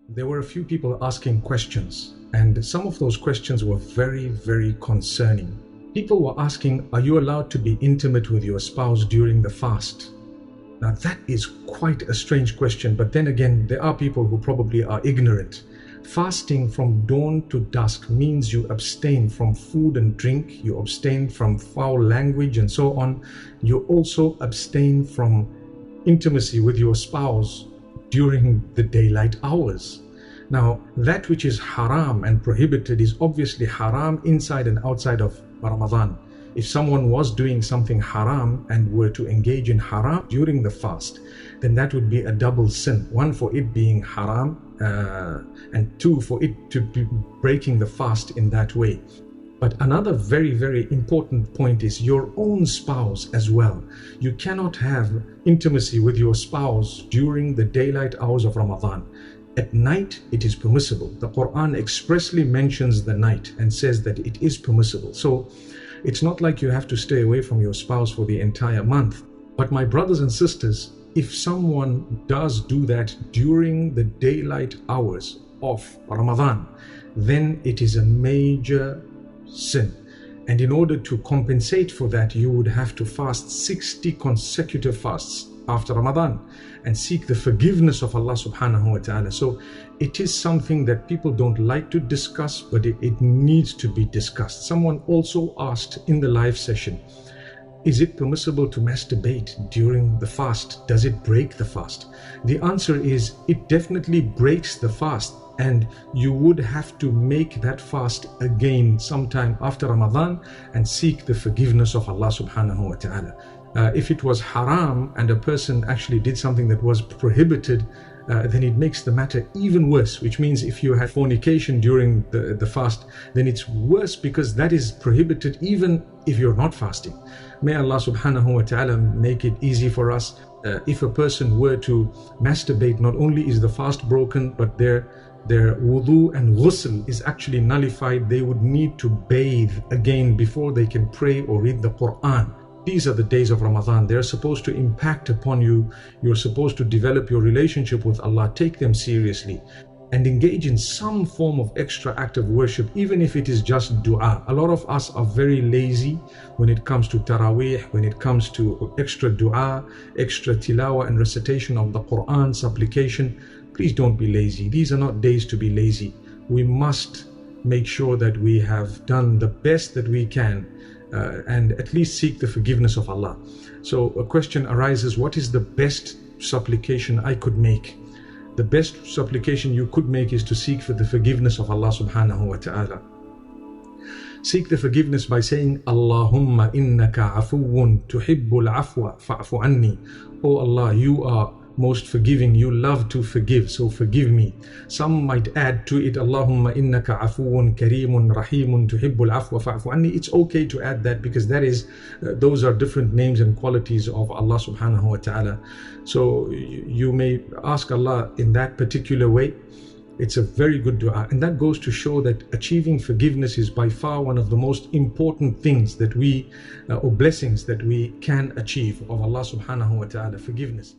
There were a few people asking questions, and some of those questions were very, very concerning. People were asking, are you allowed to be intimate with your spouse during the fast? Now that is quite a strange question, but then again, there are people who probably are ignorant. Fasting from dawn to dusk means you abstain from food and drink, you abstain from foul language and so on. You also abstain from intimacy with your spouse during the daylight hours. Now, that which is haram and prohibited is obviously haram inside and outside of Ramadan. If someone was doing something haram and were to engage in haram during the fast, then that would be a double sin. One, for it being haram, and two, for it to be breaking the fast in that way. But another very, very important point is your own spouse as well. You cannot have intimacy with your spouse during the daylight hours of Ramadan. At night, it is permissible. The Quran expressly mentions the night and says that it is permissible. So it's not like you have to stay away from your spouse for the entire month. But my brothers and sisters, if someone does do that during the daylight hours of Ramadan, then it is a major sin. And in order to compensate for that, you would have to fast 60 consecutive fasts after Ramadan and seek the forgiveness of Allah subhanahu wa ta'ala. So it is something that people don't like to discuss, but it needs to be discussed. Someone also asked in the live session, is it permissible to masturbate during the fast? Does it break the fast? The answer is it definitely breaks the fast, and you would have to make that fast again sometime after Ramadan and seek the forgiveness of Allah subhanahu wa ta'ala. If it was haram and a person actually did something that was prohibited, then it makes the matter even worse, which means if you had fornication during the fast, then it's worse because that is prohibited even if you're not fasting. May Allah subhanahu wa ta'ala make it easy for us. If a person were to masturbate, not only is the fast broken, but their wudu and ghusl is actually nullified. They would need to bathe again before they can pray or read the Quran. These are the days of Ramadan. They're supposed to impact upon you. You're supposed to develop your relationship with Allah. Take them seriously and engage in some form of extra act of worship, even if it is just dua. A lot of us are very lazy when it comes to taraweeh, when it comes to extra dua, extra tilawa and recitation of the Quran, supplication. Please don't be lazy. These are not days to be lazy. We must make sure that we have done the best that we can and at least seek the forgiveness of Allah. So a question arises, what is the best supplication I could make? The best supplication you could make is to seek for the forgiveness of Allah subhanahu wa ta'ala. Seek the forgiveness by saying, Allahumma innaka afuwun tuhibbul afwa fa'fu anni. Oh Allah, you are most forgiving, you love to forgive, so forgive me. Some might add to it, Allahumma innaka afuwun kareemun rahimun tuhibbul afwa fa'fu anni. It's okay to add that because that is, those are different names and qualities of Allah subhanahu wa ta'ala. So you may ask Allah in that particular way. It's a very good dua, and that goes to show that achieving forgiveness is by far one of the most important things that we, or blessings that we can achieve of Allah subhanahu wa ta'ala, forgiveness.